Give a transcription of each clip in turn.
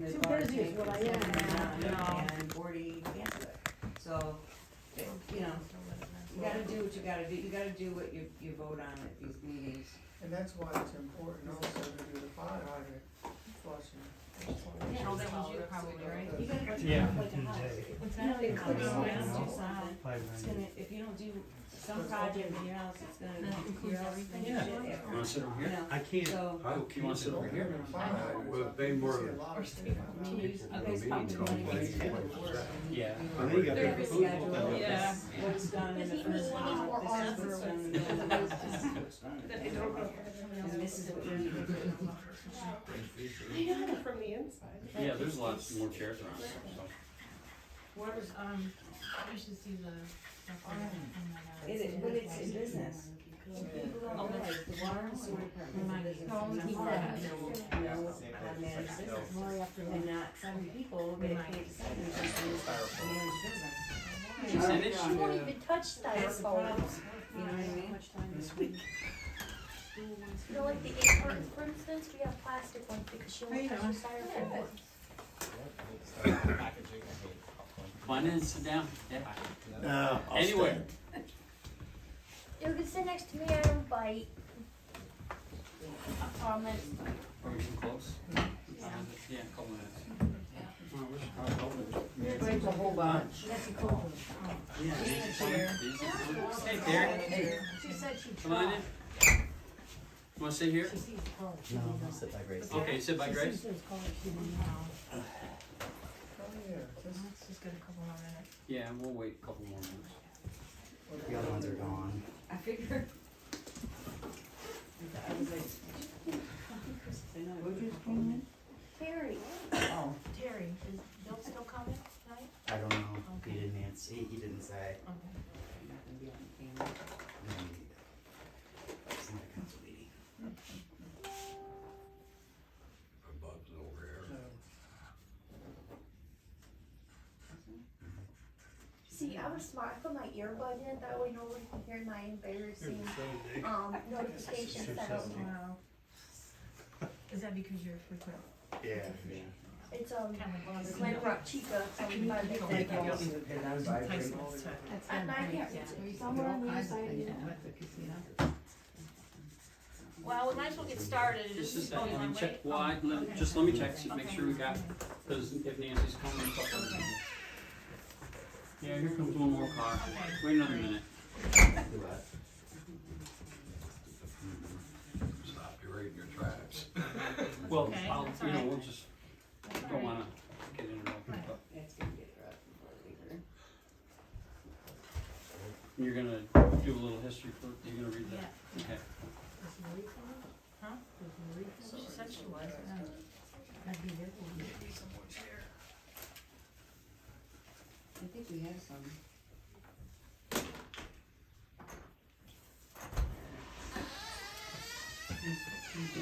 Too bars busy is what I take am now. and Gordy can't do it. So, you know, you gotta do what you gotta do. You gotta do what you vote on at these meetings. And that's why it's important also to do the fire hydrant flushing. Oh, that was you probably, right? You gotta go to Yeah, like a house. What's You know, that? they put it on, Yeah. do something. It's gonna, if you don't do some project in your house, it's gonna, your house is gonna Yeah. shit You after. wanna sit over You here? know, I can't. so, You wanna sit over here? With a big more- Yeah. I think you got Their big food. schedule, Yeah. what's done in the Does he first need month, more this is what's done in the other month, this is what's done in the other month. And this is what you need to do. From the inside. Yeah, there's lots more chairs around, so. Where's, you should see the stuff on that. It is, but it's a business. People don't realize the water and sewer department is a business. No, It's keep not, that. a managed business. And not 7 people get paid 7 to manage business. She finished? She won't even touch That's the problem, styrofoam. you know what I mean? This week. You know, like the egg cartons, for instance, we have plastic ones because she won't touch the styrofoam ones. Come on in, sit down. Yeah. No, I'll Anyway, You can sit next to me, I don't bite. I promise. are we too close? Yeah, a couple minutes. It's a whole bunch. Yeah. Hey, Derek, She said she'd come on try. in. You wanna sit here? No, I'll sit by Grace. Okay, sit by Grace. Let's just get a couple more minutes. Yeah, we'll wait a couple more minutes. The other ones are gone. I figured. I was like, I know, I just came in. Terry, Oh. Terry, is Bill still coming tonight? I don't know. Okay. He didn't answer. He didn't say. Okay. I'm not gonna be on camera. It's not a council meeting. see, I was smart, I put my earbud in, that way nobody can hear my embarrassing, notification sound. Wow. Is that because you're frequent? Yeah. It's, Kind of Slam Rock Chica, so we might get that going. I can't, somewhere on the inside. Well, we might as well get started. Just a Oh, you second, let wanna me check, wait? well, just let me check, see, make sure we got, cause if Nancy's coming, it's up to you. Yeah, here comes one more car. Okay. Wait another minute. Do what? Stop you right in your tracks. Well, Okay, I'll, that's you know, all right. we'll just, That's all don't right. wanna get interrupted, but It's gonna get rough before we leave her. you're gonna do a little history for, you're gonna read that? Yeah. Okay. Huh? She said she was, yeah. I think we have some.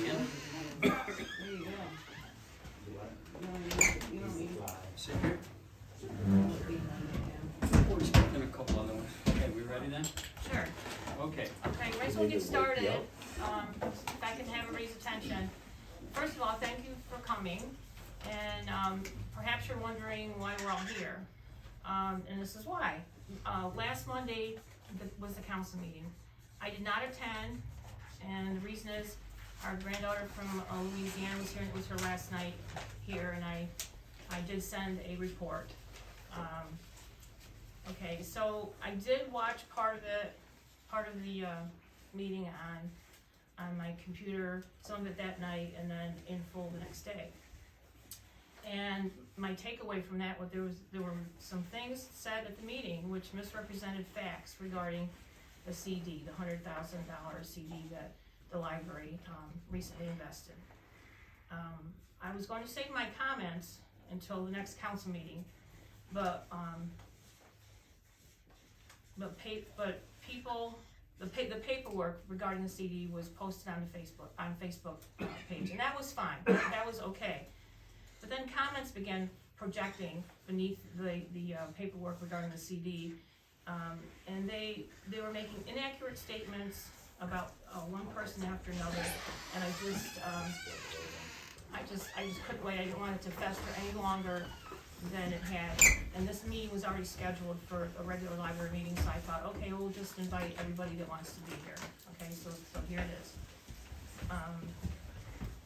Yeah. There you go. Do what? You don't need Fly. Sit here. to We're expecting a couple other ones. Okay, we ready then? Sure. Okay. Okay, might as well get started. If I can have everybody's attention. First of all, thank you for coming. And perhaps you're wondering why we're all here. And this is why. Last Monday was the council meeting. I did not attend, and the reason is our granddaughter from Louisiana was here, it was her last night here, and I did send a report. Okay, so I did watch part of the meeting on my computer, some of it that night, and then in full the next day. And my takeaway from that was there were some things said at the meeting which misrepresented facts regarding the CD, the $100,000 CD that the library recently invested. I was going to save my comments until the next council meeting, but the paperwork regarding the CD was posted on the Facebook page, and that was fine. That was okay. But then comments began projecting beneath the paperwork regarding the CD, and they were making inaccurate statements about one person after another, and I just couldn't wait, I didn't want it to fester any longer than it had. And this meeting was already scheduled for a regular library meeting, so I thought, okay, we'll just invite everybody that wants to be here, okay, so here it is.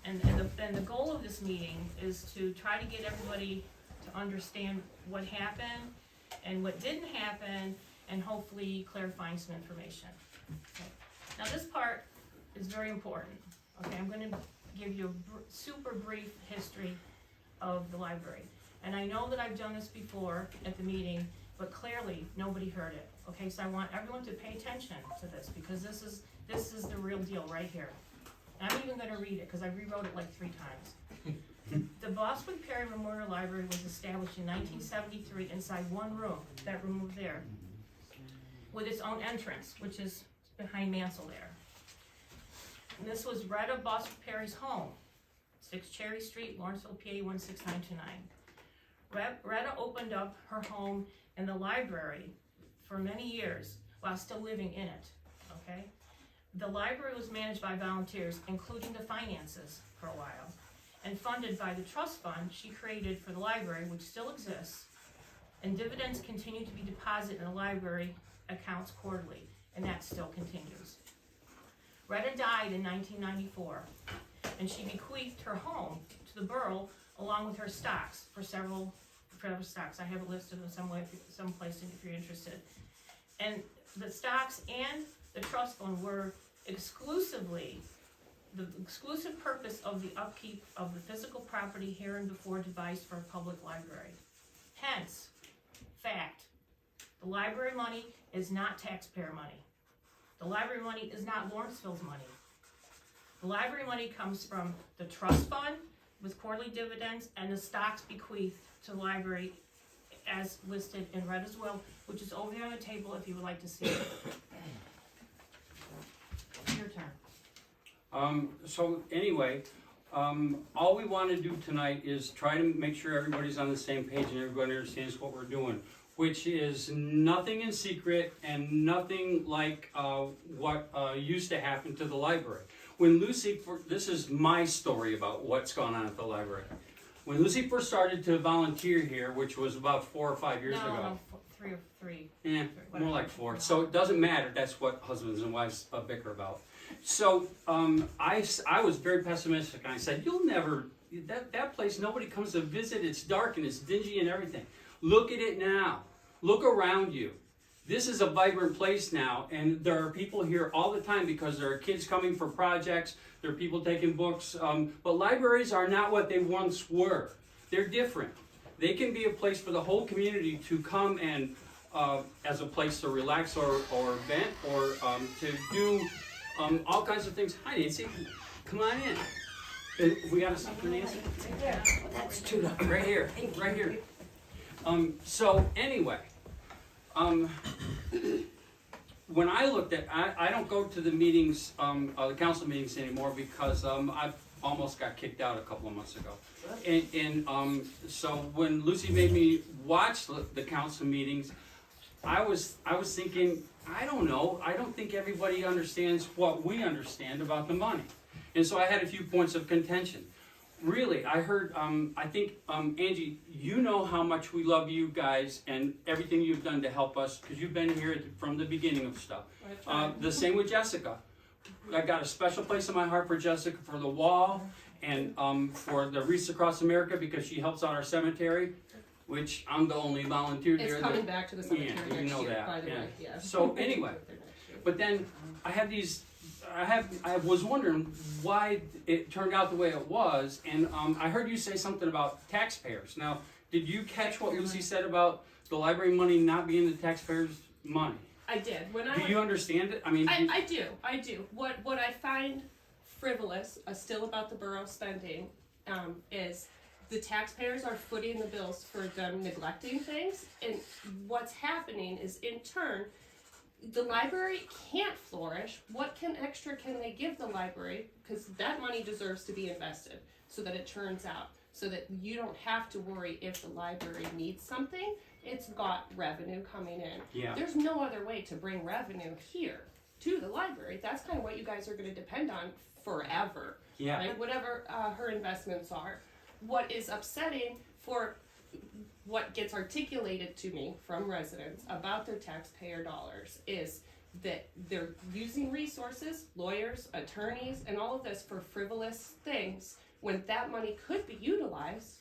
And the goal of this meeting is to try to get everybody to understand what happened and what didn't happen, and hopefully clarifying some information. Okay. Now this part is very important, okay, I'm gonna give you a super brief history of the library. And I know that I've done this before at the meeting, but clearly nobody heard it, okay, so I want everyone to pay attention to this, because this is the real deal right here. And I'm even gonna read it, because I rewrote it like 3 times. The Boswick Perry Memorial Library was established in 1973 inside one room, that room over there, with its own entrance, which is behind Mansell there. And this was Retta Boswick Perry's home, 6 Cherry Street, Lawrenceville, PA 16929. Retta opened up her home and the library for many years while still living in it, okay? The library was managed by volunteers, including the finances for a while, and funded by the trust fund she created for the library, which still exists, and dividends continue to be deposited in the library accounts quarterly, and that still continues. Retta died in 1994, and she bequeathed her home to the borough along with her stocks for several stocks. I have it listed in someplace if you're interested. And the stocks and the trust fund were the exclusive purpose of the upkeep of the physical property hereinbefore devised for a public library. Hence, fact, the library money is not taxpayer money. The library money is not Lawrenceville's money. The library money comes from the trust fund with quarterly dividends and the stocks bequeathed to the library as listed in Retta's will, which is over there on the table if you would like to see it. Your turn. So anyway, all we want to do tonight is try to make sure everybody's on the same page and everybody understands what we're doing, which is nothing in secret and nothing like what used to happen to the library. When Lucy, this is my story about what's gone on at the library. When Lucy first started to volunteer here, which was about 4 or 5 years ago. No, 3 or 3. Yeah, more like 4. So it doesn't matter. That's what husbands and wives bicker about. So I was very pessimistic, and I said, "You'll never that place. Nobody comes to visit. It's dark and it's dingy and everything. Look at it now. Look around you. This is a vibrant place now, and there are people here all the time because there are kids coming for projects. There are people taking books. But libraries are not what they once were. They're different. They can be a place for the whole community to come and as a place to relax or vent or to do all kinds of things. Hi, Nancy. Come on in. We got something, Nancy? Yeah. That's two right here. Right here. So anyway. When I looked at, I don't go to the meetings, the council meetings anymore because I almost got kicked out a couple of months ago. And so when Lucy made me watch the council meetings, I was thinking, I don't know, I don't think everybody understands what we understand about the money. And so I had a few points of contention. Really, I heard, I think, Angie, you know how much we love you guys and everything you've done to help us, because you've been here from the beginning of stuff. The same with Jessica. I got a special place in my heart for Jessica, for the wall, and for the Wreaths Across America, because she helps out our cemetery, which I'm the only volunteer there. It's coming back to the cemetery you know year, that, by the way, yeah. So anyway, but then I had these, I was wondering why it turned out the way it was, and I heard you say something about taxpayers. Now, did you catch what Lucy said about the library money not being the taxpayers' money? I did. Do you understand it? I mean, I do. What I find frivolous still about the borough spending is the taxpayers are footing the bills for them neglecting things, and what's happening is in turn the library can't flourish. What extra can they give the library? Because that money deserves to be invested so that it turns out, so that you don't have to worry if the library needs something. It's got revenue coming in. Yeah. There's no other way to bring revenue here to the library. That's kind of what you guys are going to depend on forever. Yeah. right? Whatever her investments are. What is upsetting for what gets articulated to me from residents about their taxpayer dollars is that they're using resources, lawyers, attorneys, and all of this for frivolous things when that money could be utilized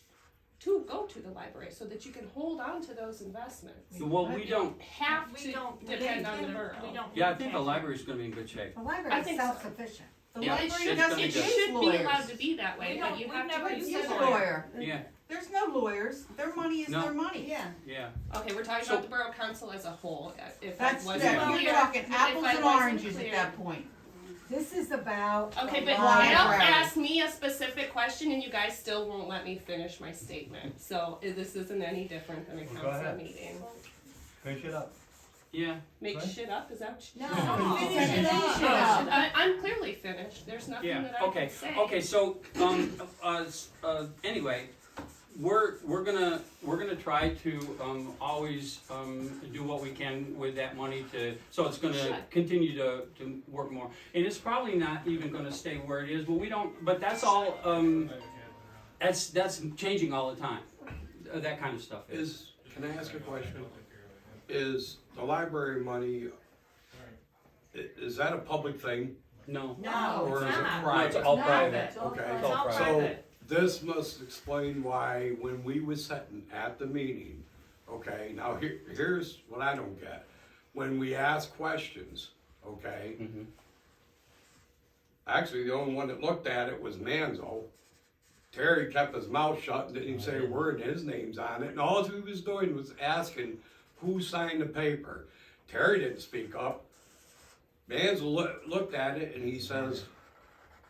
to go to the library so that you can hold on to those investments. Well, we don't, Have We to don't- depend on the we borough. don't. yeah, I think the library's gonna be in good shape. The I library is think so. self-sufficient. The Yeah, library it's doesn't gonna It be use should be lawyers. allowed to be that way, We but don't- you we've have to never use used a a lawyer. lawyer. Yeah, There's no lawyers, their money is No. their money. Yeah. yeah. Okay, we're talking So- about the borough council as a whole. If That's, I wasn't that, clear, you're talking if apples I and wasn't oranges clear. at that point. This is about Okay, the but library. Al asked me a specific question and you guys still won't let me finish my statement. So this isn't any different than a Go council ahead. meeting. Finish it up. Yeah, Make Right. shit up, is that what you? No, Oh, finish okay. it up. Oh, I'm clearly finished. There's nothing yeah, that I okay, can say. okay, so, anyway, we're gonna try to, always, do what we can with that money so it's gonna Should. continue to work more. And it's probably not even gonna stay where it is, but that's all, that's changing all the time, that kind of stuff is. Can I ask a question? Is the library money, is that a public thing? No. No, Or it's is it not. No, it's private? all Not. private. It's all Okay. It's all private. So private. this must explain why when we was sitting at the meeting, okay, now here's what I don't get. When we ask questions, okay, Mhm. actually the only one that looked at it was Manzo. Terry kept his mouth shut and didn't even say a word, and his name's on it, and all he was doing was asking who signed the paper. Terry didn't speak up. Manzo looked at it and he says,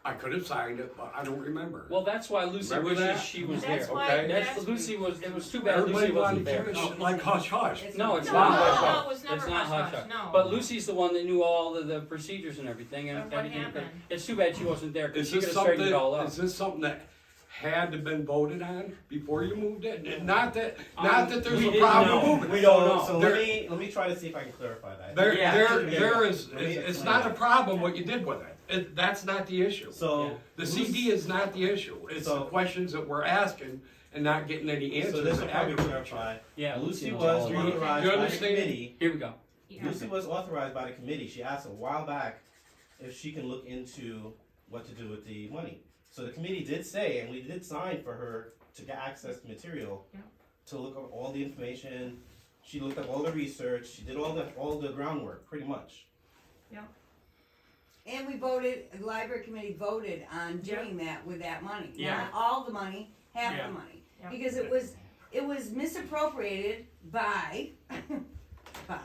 I could have signed it, but I don't remember. Well, that's why Lucy Remember wishes that? she was That's there, why- okay? that's- Lucy was, it was too bad Everybody Lucy wasn't wanted there. to keep it like hush hush. No, it's No, not no, hush no, hush. it was never It's not hush hush hush, hush. no. But Lucy's the one that knew all of the procedures and everything and And what everything. happened? It's too bad she wasn't there, cause Is she could this have straightened something, it all up. is this something that had to been voted on before you moved it? And Not that there's we a didn't problem know. moving We it. don't know. know. So There- let me try to see if I can clarify that. There, Yeah. there is, Let me it's explain not a that. problem what you did with it. That's not the issue. So The CD is not the issue. It's the So- questions that we're asking and not getting any answers. So this will that probably aggravate you. clarify. Yeah, Lucy knows was all about it. authorized You by the understand? committee. Here we go. Yeah. Lucy was authorized by the committee. She asked a while back if she can look into what to do with the money. So the committee did say, and we did sign for her to get access to material, Yeah. to look up all the information. She looked up all the research. She did all the groundwork, pretty much. And we voted, the library committee voted on doing that with that money. Yeah. Not all the money, half Yeah. the money. Yeah. Because it was misappropriated by Bob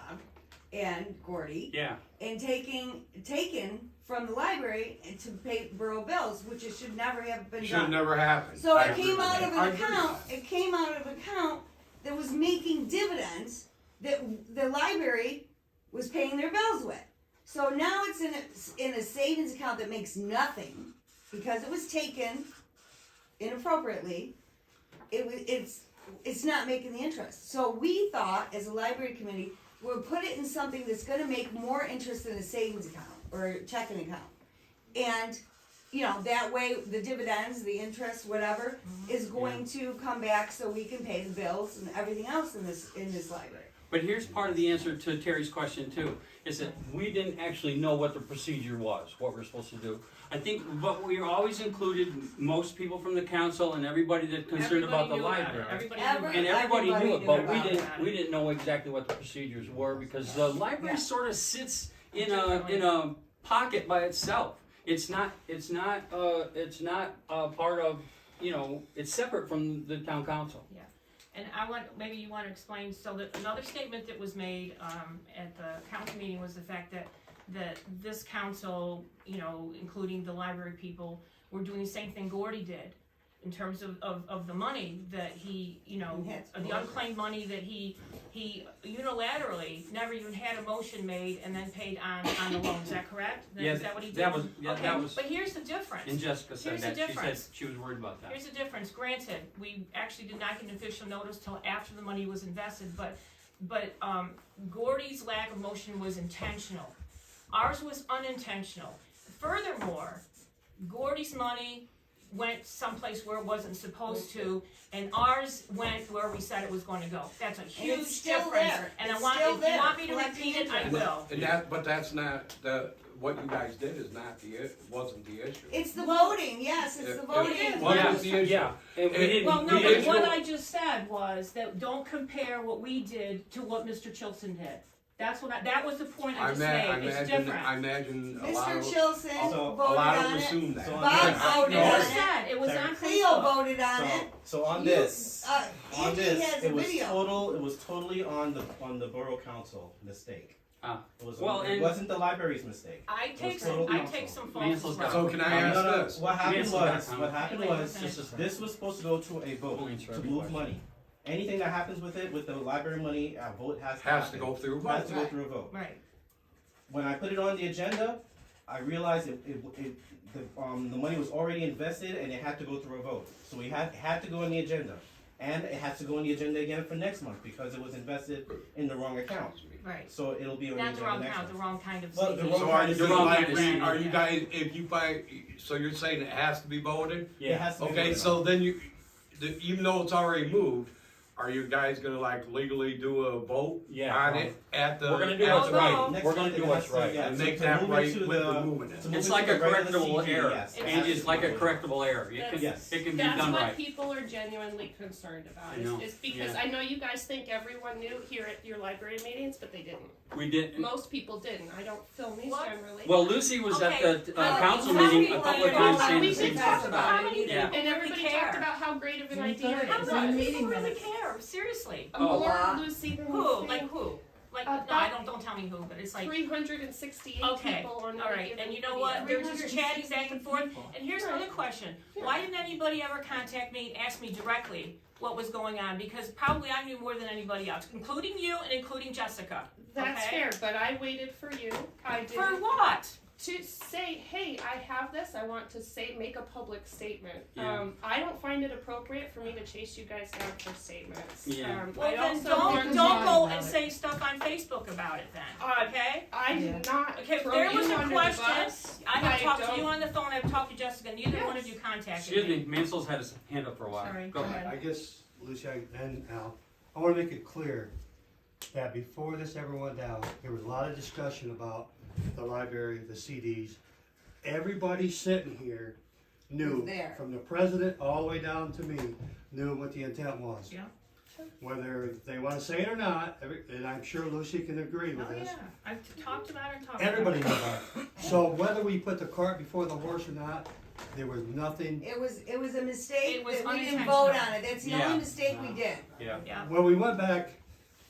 and Gordy Yeah, and taken from the library to pay borough bills, which it should never have been Should done. never happen. So I it agree came with out that. of I an agree with account, that. it came out of an account that was making dividends that the library was paying their bills with. So now it's in a savings account that makes nothing because it was taken inappropriately. It's not making the interest. So we thought as a library committee, we'll put it in something that's gonna make more interest than a savings account or a checking account. And, you know, that way the dividends, the interest, whatever, is going to come back so we can pay the bills and everything else in this library. but here's part of the answer to Terry's question too, is that we didn't actually know what the procedure was, what we're supposed to do. I think, but we always included most people from the council and everybody that's concerned about the Everybody knew about it. library. Everybody Every- knew And about it. everybody knew it, but Everybody knew about it. we didn't know exactly what the procedures were because the library Yeah. sort of sits in a pocket by itself. It's not part of, you know, it's separate from the town council. And maybe you want to explain, so that another statement that was made, at the council meeting was the fact that this council, you know, including the library people, were doing the same thing Gordy did in terms of the money that he, you know, Yes. the unclaimed money that he unilaterally never even had a motion made and then paid on the loan. Is that correct? Is that what he did? that was, But here's the difference. and Jessica said Here's the that, she said difference. she was worried about that. Here's the difference. Granted, we actually did not get an official notice till after the money was invested, but Gordy's lack of motion was intentional. Ours was unintentional. Furthermore, Gordy's money went someplace where it wasn't supposed to, and ours went where we said it was gonna go. That's a huge it's still difference. there. And It's I want, still if you there, want me to collecting repeat it, I interest. will. And that, but that's not what you guys did is not wasn't the issue. It's the voting, yes, it's the voting. What Yeah, was the issue? yeah. And we It- didn't, Well, no, The but issue- what I just said was that don't compare what we did to what Mr. Chilson did. That was the point I just made, it's different. I imagine a lot Mr. of, Chilson So, a voted lot of on it. assume that. So Bob on voted It on was it. said, it was on Cleo Facebook. voted on it. So on You- this, on Andy this, has a it was video. it was totally on the borough council mistake. Ah. It was, Well, it and- wasn't the library's mistake. I take Let's some, go I council. take some Mansell's faults. got- So can I No, ask no, this? what happened Mansell's was, got what happened Wait, was, finish. this was supposed to go to a vote We'll answer to every move question. money. Anything that happens with it, with the library money, a vote has to Has to happen. go through. Has to go Right. through a vote. Right, When I put it on the agenda, I realized the money was already invested and it had to go through a vote. So we had to go on the agenda. And it has to go on the agenda again for next month because it was invested in the wrong account. right. So it'll be on the Not the agenda wrong next count, the month. wrong kind of Well, the CD. wrong So are you The gonna wrong like, kind of seed, are you yeah. guys, if you buy, so you're saying it has to be voted? It has to be Okay, voted so on. then even though it's already moved, are you guys gonna like legally do a vote Yeah, on it at the? We're gonna do at what's the right. meeting? Next We're gonna month do it what's has to- right. yeah, And so make to that move it right to with the moving it. to move It's it like to a the regular correctable CD, error. yes. It's like a correctable error. It can, Yes. it can be That's done what right. people are genuinely concerned about, I know, is because yeah. I know you guys think everyone knew here at your library meetings, but they didn't. We did, Most people didn't, I don't film these What? generally. well, Lucy was at Okay, the well, council some meeting a people couple of don't times know. saying We the same did thing. talk about How it, many Yeah. people and really everybody care? talked about how great of an We idea did. it How is. It's in much meeting people really minutes. care, seriously? Oh. More lot. Lucy than Who, you like think. who? Like, About- no, I don't tell me who, but it's like, 368 okay, people on alright, and you know what, they're just chatting back and forth, and here's another question. Why didn't anybody ever contact me, ask me directly what was going on? Because probably I knew more than anybody else, including you and including Jessica. That's okay? fair, but I waited for you. I did For what? to say, hey, I have this. I want to make a public statement. Yeah. I don't find it appropriate for me to chase you guys down for statements. Yeah. Well, I then also don't want- go about and it. say stuff on Facebook about it then, okay? I did not Okay, if throw there you was a under question, the bus. I have talked to don't- you on the phone, I've talked to Jessica, neither one of Yes. you contacted Excuse me. me, Mansell's had his hand up for a while. Sorry, Go go ahead. ahead. I guess, Lucy and Al, I wanna make it clear that before this ever went down, there was a lot of discussion about the library, the CDs. Everybody sitting here knew, Was there. from the president all the way down to me, knew what the intent was. Yeah. Whether they wanna say it or not, and I'm sure Lucy can agree with Oh, this. yeah, I've talked about it and talked about it. Everybody knew about it. So whether we put the cart before the horse or not, there was nothing. It was a mistake It was that we didn't unintentional. vote on it. That's the Yeah. only mistake we did. Yeah. Yeah, When we went back,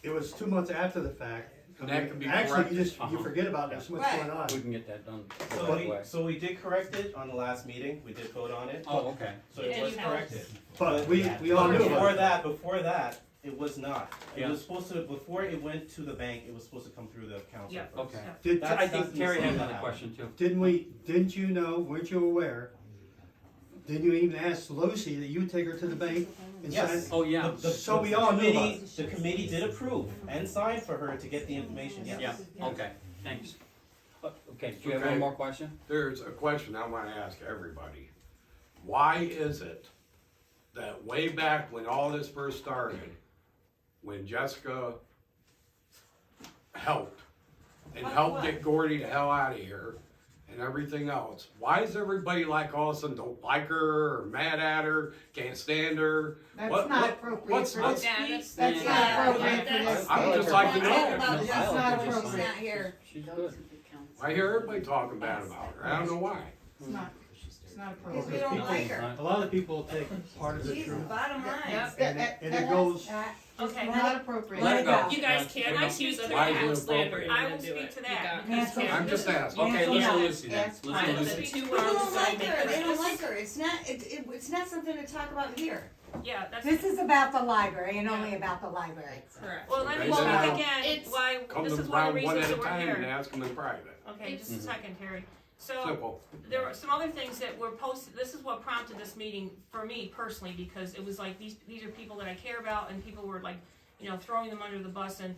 it was 2 months after the fact. And that can be Actually, you just, you Uh-huh. forget about there's so much Right. going on. We can get that done the So right way. we did correct it on the last meeting. We did vote on it. Oh, okay. So it And was you corrected. But we all knew Before about it. before that, it was not. It Yeah. was supposed to, before it went to the bank, it was supposed to come through the council Yeah. first. Okay. yeah. Did, That's- I think that's the Terry had mistake another that question too. didn't you know, weren't you aware? Didn't you even ask Lucy that you would take her to the bank and Yes. sign? Oh, yeah. So we all knew about The committee did approve and signed for her to get the information, yes. Yeah, okay, thanks. Okay, do you have Okay. one more question? There's a question I wanna ask everybody. Why is it that way back when all this first started, when Jessica helped, and helped get Gordy the hell out of here, and everything else, why is everybody like all of a sudden don't like her, or mad at her, can't stand her? That's What- not what- appropriate what's- for what's- this. Yeah, that's. That's Yeah, not appropriate for that's- this. I would just like to Talk know. about No, Jessica, I like she's her. not here. She's good. I hear everybody talking bad about her, I don't know why. It's not, it's not Because appropriate. we don't like her. A lot of people take part of the She's the truth, bottom line. Yep. and it goes, Okay, Not appropriate. Let it go. You guys Let can't it go. accuse other Why is it people of slandering appropriate? I and will do speak it. to You that. got- Cancel. you I'm can't. just asking. Okay, Yeah. listen to Lucy then. Yes. Listen I to will Lucy. speak Two to People her. don't like her. They don't This like her. It's not. It's not something to talk about here. Yeah, that's. This is about the library and only about the library. Correct. Well, let me Okay, speak then again, it's- why, Come this to is one of the Brown one reasons at a that we're time and here. ask them in private, Okay, just a second, Terry. So, simple. there were some other things that were posted, this is what prompted this meeting for me personally, because it was like, these are people that I care about, and people were like, you know, throwing them under the bus, and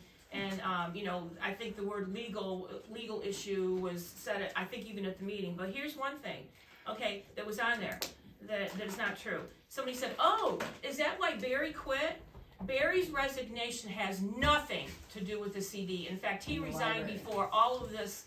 you know, I think the word legal issue was said, I think even at the meeting, but here's one thing. okay, that was on there, that is not true. Somebody said, oh, is that why Barry quit? Barry's resignation has nothing to do with the CD. In fact, he resigned before all of this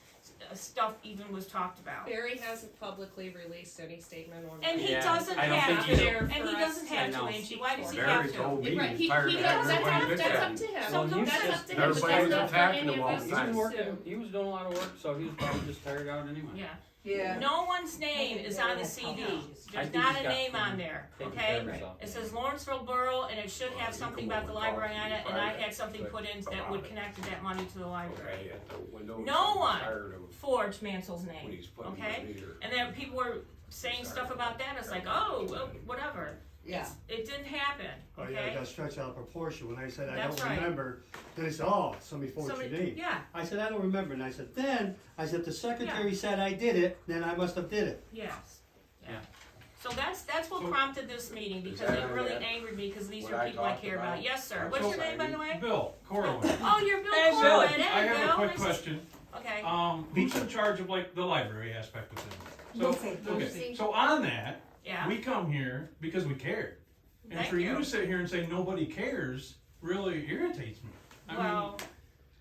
stuff even was talked about. Barry hasn't publicly released any statement on And that. he Yeah, doesn't I don't have think to, he's- and he doesn't have to, I know. Angie, why does he Barry have to? told me Right, he's he tired of does, everybody that's bitching. up to him. Well, you That's said- up to him, but Everybody that's was not for attacking any him of all us the He time. was to working, do. he was doing a lot of work, so he was probably just tired out anyway. Yeah. Yeah. No one's name is on the CD. I There's think not he's a got name some on there, taken okay? care of himself. It says Lawrenceville Borough, and it should have something about the library on it, and I had something put in that would connect that money to the library. Okay, at the window, No I'm one tired of forged Mansell's when name, he's putting okay? his meter. And then people were saying stuff about that, it's like, oh, well, whatever. Yeah. It didn't happen, Oh, yeah, it okay? got stretched out of proportion. When I said I That's don't right. remember, then he said, oh, somebody forged your Somebody, name. yeah, I said, I don't remember. And I said, if the secretary said I did it, then I must have did it. yes, yeah. Yeah. So that's what prompted this meeting, because that it on really that? angered me, because these What are I people I talked care about? about. Yes, sir. I'm What's so your name, by sorry. the way? Bill Corwin. Oh, you're Bill Hey, Bill, Corwin. Hey, I have Bill. a quick Nice to- question. Okay. Who's in charge of like the library aspect of things? So, Lucy. okay, so on that, Yeah. we come here because we care. And Thank for you you. to sit here and say nobody cares really irritates me. I mean, Well,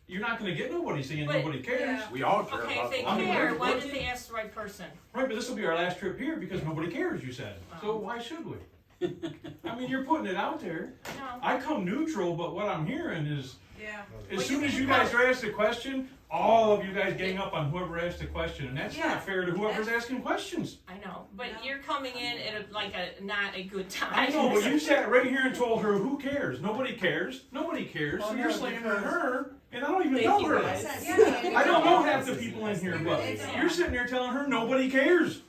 you're not gonna get nobody saying But- nobody cares. yeah. We all care okay, about if they the I mean, care, library. why didn't they ask the right person? Right, but this will be our last trip here because nobody cares, you said. So why should we? I mean, you're putting it out there. No. I come neutral, but what I'm hearing is, Yeah. as Well, soon you as can you guys are asked a question, all of you guys gang up on whoever asked the question, and that's Yeah. not fair to whoever's asking questions. I know, but you're coming in at not a good time. I know, but you sat right here and told her, who cares? Nobody cares. Nobody cares. Oh, So no, you're slandering because- her, and I don't even Thank know you, her. guys. I don't know half the people in here, but you're sitting there telling her nobody cares.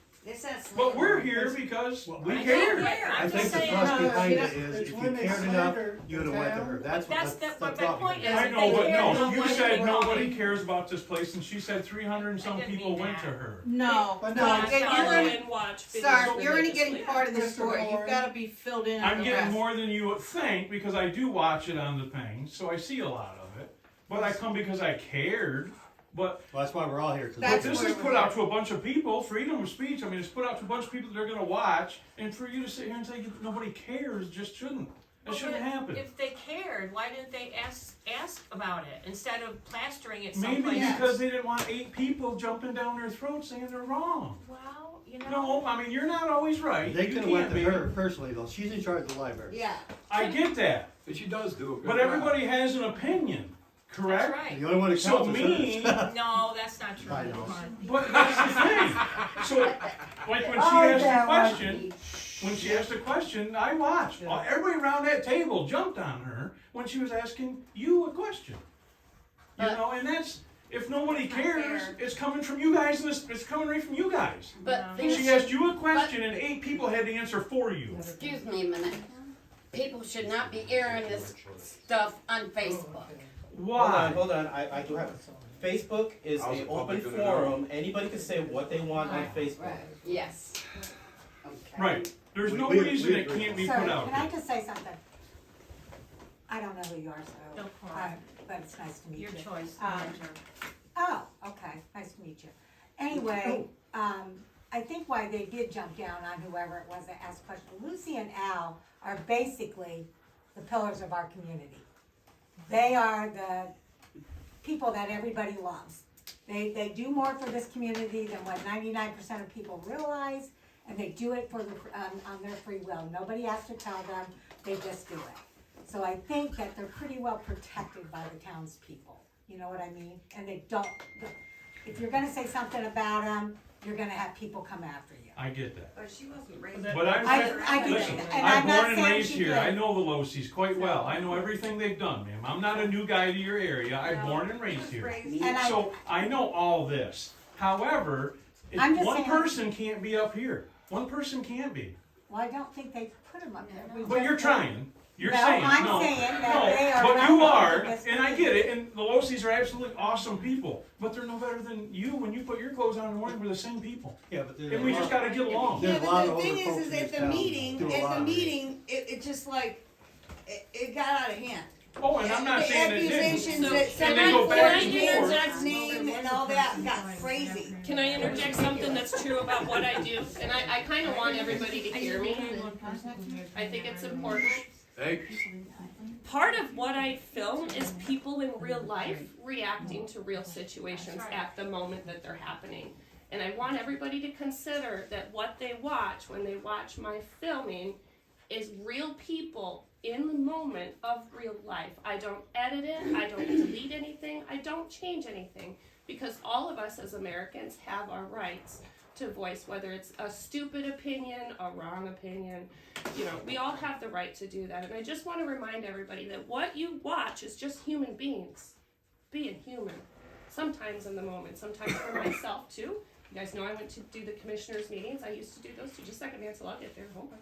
But we're here because Well, we I care. I I'm think just the saying. thrust behind it's it is, if you when they cared enough, slander you would have the went to town. her. That's That's what my point is. I if know, they but cared no, enough, you why said didn't they nobody call? cares about this place, and she said 300 and some I didn't people mean went that. to her. No, But no, no, then you're Follow gonna, and watch videos sorry, from you're only the getting legislature. part of the Mr. story, you've Lauren. gotta be filled in on I'm the getting rest. more than you would think because I do watch it on the thing, so I see a lot of it. But I come because I cared. But Well, that's why we're all here. 'Cause That's this where is we're put at. out to a bunch of people, freedom of speech. I mean, it's put out to a bunch of people that are going to watch, and for you to sit here and say nobody cares just shouldn't. That Well, shouldn't but happen. If they cared, why didn't they ask about it instead of plastering it Maybe someplace? because they didn't want 8 people jumping down their throat saying they're wrong. Well, you know. No, I mean, you're not always right. They You could have went can't to be. her personally, though. She's in charge of the library. Yeah, I get that. But she does do a good But job. everybody has an opinion, correct? That's The right. only one that So counts is me, hers. No, that's not true. I know. Come on. but that's the thing. So, like when she asked a question, I watched. Yeah. Everybody around that table jumped on her when she was asking you a question. You know, and that's, if nobody It's not cares, fair. it's coming from you guys, and it's coming right from you guys. But She asked you a question, and 8 people had to answer for you. Excuse me a minute. People should not be airing this stuff on Facebook. Why? Hold on, I do have, Facebook is How's an the open public gonna know? forum, anybody can say what they want on Facebook. Yes. Okay. Right. There's no We reason it agree. can't be so, put out can I there. just say something? I don't know who you are, so, Go for it. but it's nice to meet you. Your choice. Manager. Oh, okay, nice to meet you. Anyway, I think why they did jump down on whoever it was that asked the question, Lucy and Al are basically the pillars of our community. They are the people that everybody loves. They do more for this community than what 99% of people realize, and they do it for on their free will. Nobody has to tell them, they just do it. So I think that they're pretty well protected by the townspeople. You know what I mean? And they don't, if you're gonna say something about them, you're gonna have people come after you. I get that. But she wasn't raised. But I'm I get listen, that, and I'm I'm not born and saying raised she here. did. I know the Losies quite well. I know everything they've done, ma'am. I'm not a new guy to your area. I'm No, born and raised here. And I, So I know all this. However, I'm just one saying- person can't be up here. One person can't be. well, I don't think they put them up there. We But just- you're trying. You're No, saying I'm no. saying that no, they are but you not are, the biggest and I get it. And the Losies are absolutely awesome people. But they're no better than you when you put your clothes on in the morning. We're the same people, Yeah, but there's and a we lot- just got to get along. There's Yeah, a lot but of the thing older folks is in at this the town meeting, do a lot of it. it just like, it got out of hand. Oh, and I'm not The saying it didn't. accusations So, that can said I go back Ford's and forth? Ford's name and all that got crazy. Can I interject something that's true about what I do? And I kind of want everybody to hear me. I think it's important. Hey, Part of what I film is people in real life reacting to real situations at the moment that they're happening. And I want everybody to consider that what they watch when they watch my filming is real people in the moment of real life. I don't edit it, I don't delete anything, I don't change anything, because all of us as Americans have our rights to voice, whether it's a stupid opinion, a wrong opinion, you know, we all have the right to do that. And I just want to remind everybody that what you watch is just human beings being human. Sometimes in the moment, sometimes for myself too. You guys know I went to do the commissioners' meetings. I used to do those too. Just a second, Ansel, I'll get there. Hold on.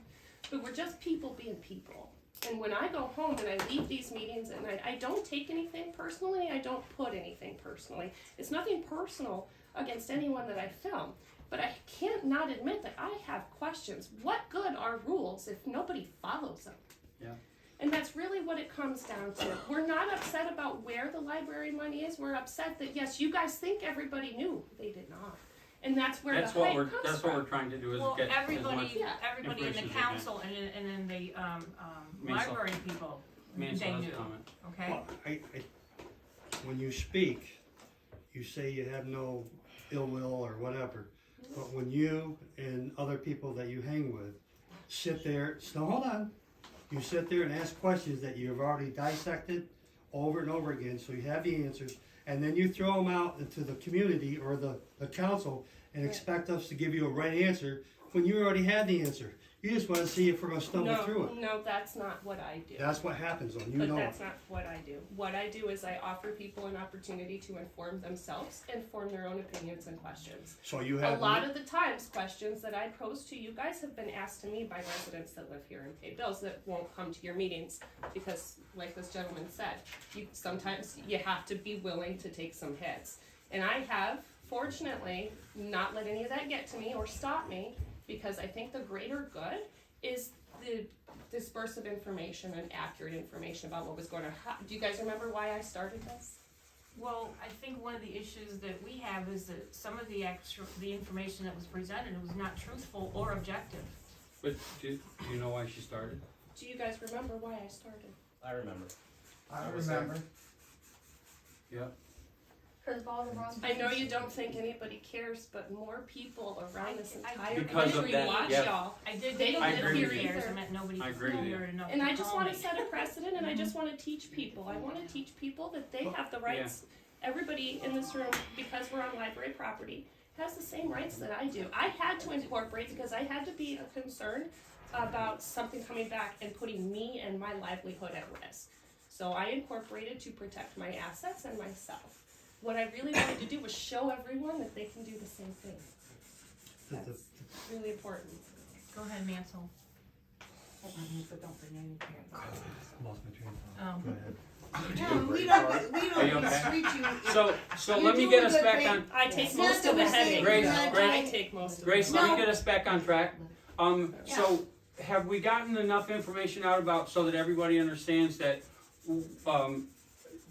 But we're just people being people. And when I go home and I leave these meetings at night, I don't take anything personally. I don't put anything personally. It's nothing personal against anyone that I film. But I can't not admit that I have questions. What good are rules if nobody follows them? Yeah. And that's really what it comes down to. We're not upset about where the library money is. We're upset that, yes, you guys think everybody knew. They did not. And that's where That's the what hype we're, comes that's from. what we're trying to do is Well, get as much. everybody in information the as we council and in the, Mansell. library people, Mansell they has a knew, comment. okay? Well, when you speak, you say you have no ill will or whatever, but when you and other people that you hang with sit there, so hold on, you sit there and ask questions that you've already dissected over and over again, so you have the answers, and then you throw them out into the community or the council and expect us to give you a right answer when you already had the answer. You just want to see if we're going to stumble through it. No, that's not what I do. That's what happens when you But know it. that's not what I do. What I do is I offer people an opportunity to inform themselves and form their own opinions and questions. So you A have lot of the times, questions that I pose to you guys have been asked to me by residents that live here and pay bills that won't come to your meetings because, like this gentleman said, sometimes you have to be willing to take some hits. And I have, fortunately, not let any of that get to me or stop me, because I think the greater good is the disperse of information and accurate information about what was going on. Do you guys remember why I started this? Well, I think one of the issues that we have is that some of the information that was presented was not truthful or objective. But do you know why she started? Do you guys remember why I started? I remember. I remember. Yeah. Cause of all the wrong. I know you don't think anybody cares, but more people around this entire Because of country that, watch yeah. y'all. I did They think don't I that agree hear with you. cares, either. I meant nobody I agree with you. cared enough And to I just call want me. to set a precedent, and I just want to teach people. I want to teach people that they have the rights. Everybody in this room, because we're on library property, has the same rights that I do. I had to incorporate because I had to be concerned about something coming back and putting me and my livelihood at risk. So I incorporated to protect my assets and myself. What I really wanted to do was show everyone that they can do the same thing. That's really important. Go ahead, Mansell. Lost my train of thought. Um, Go ahead. We Are you don't okay? treat you. So You let me do get a us good back thing. on, I take It's most not of that the we're saying headache. Grace, you're not Grace. I doing- take most of Grace, it. let me No. get us back on track. So have we gotten enough information out about, so that everybody understands that,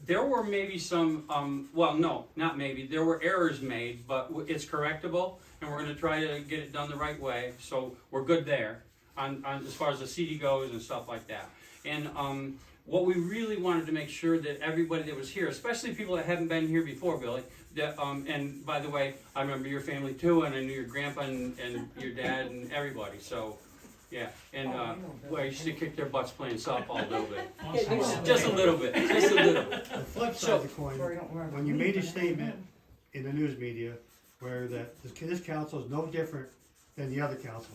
there were maybe some, well, no, not maybe, there were errors made, but it's correctable, and we're gonna try to get it done the right way, so we're good there, on as far as the CD goes and stuff like that. And, what we really wanted to make sure that everybody that was here, especially people that haven't been here before, Billy, that, and by the way, I remember your family too, and I knew your grandpa and your dad and everybody, so, yeah. And, well, I used to kick their butts playing softball a little bit. Just a little bit, just a little bit. The flip side of the coin, when you made a statement in the news media where that this council is no different than the other council,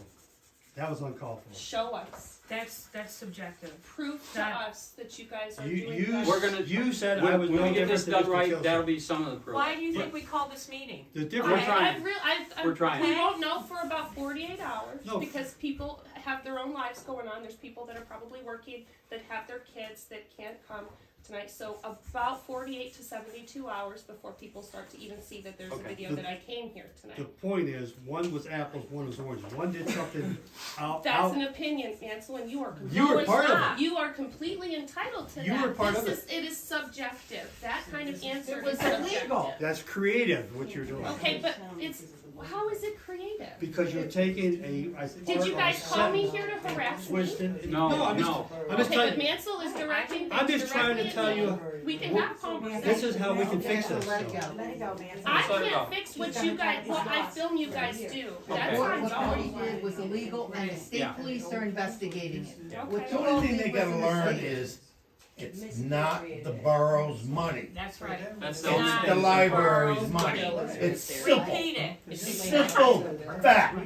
that was uncalled for. Show us. that's subjective. Prove to That- us that you guys are You, doing you, better. We're gonna- you said I was When no we get different this than done Mr. right, Kilson. that'll be some of the proof. Why do you think we called this meeting? The We're difference, trying. We're trying. We won't know for about 48 hours No. because people have their own lives going on. There's people that are probably working that have their kids that can't come tonight. So about 48 to 72 hours before people start to even see that there's a Okay. video that I came here the tonight. point is, one was apples, one was oranges. One did something That's out. an opinion, Ansel. council and you are. You were it's part of not. You are completely entitled to You that. were part this of is, it is subjective. That kind of answer It was is subjective. illegal. That's creative, what you're doing. Okay, but it's, how is it creative? Because you're taking a. Did you guys call me here to harass me? No, I'm just, no. I'm just Okay, trying, but Mansell is directing I'm things just trying to directly tell at me. you, We can have conversations. this is how we can fix this. Let it so. go. Let it go, man. I Let it can't go. fix what you guys, what I film you guys do. That's Okay. on What Gordy y'all. did was illegal and the state Yeah. police are investigating it. Okay. What The you only thing did they was gotta a learn mistake. is, it's not the borough's money. That's right. That's It's the only the thing. library's money. It's simple. Repeat it. It's simple fact.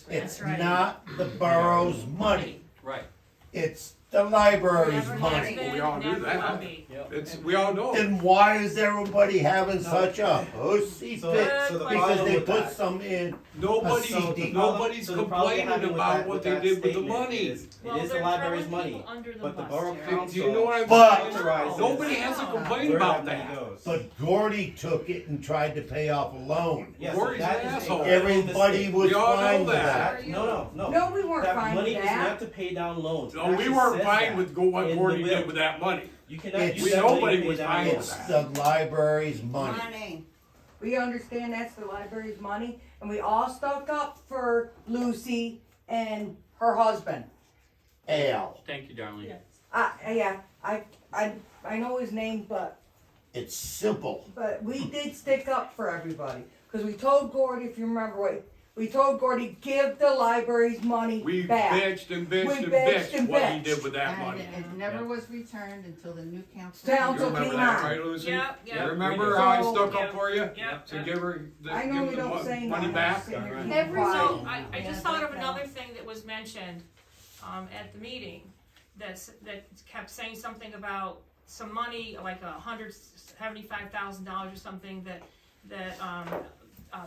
It's right. not the borough's money. Right. It's the library's Never has money. been, We all knew never that. will be. We all know. Then why is everybody having such a pussy So, fit? so the Because problem they with put that. some in. Nobody's, So the nobody's So the problem you're complaining having with about that- what with they that did with the statement money. is, Well, it is the they're library's throwing money, people under the but the bus borough here. council. Do you know what I'm But- saying? authorizes Nobody has to complain where about that money that. goes. But Gordy took it and tried to pay off a loan. Yes, Gordy's that an is a asshole. critical Everybody mistake. was We all know fine with that. that. No, No, we weren't That fine money with is that. not to pay down loans. It No, we actually weren't says fine that with what in Gordy the did will. with that money. You cannot It's- use that money Nobody to pay was down fine with loans. It's the library's money. Money. We understand that's the library's money, and we all stuck up for Lucy and her husband. Al, Thank you, darling. I know his name, but it's simple. we did stick up for everybody. Cause we told Gordy, if you remember, we told Gordy, give the library's money We back. bitched and bitched We and bitched bitched and what he bitched. did with that And money. it never was returned until the new council. Council You remember came that, on. right, Lucy? Yep, You yep. remember how I So- stuck Yep. up for you? Yep, To yep. give her, I give normally the don't say money nothing. back? I'm sitting here being Every quiet. So, I just thought of another thing that was mentioned, at the meeting, that kept saying something about some money, like $175,000 or something that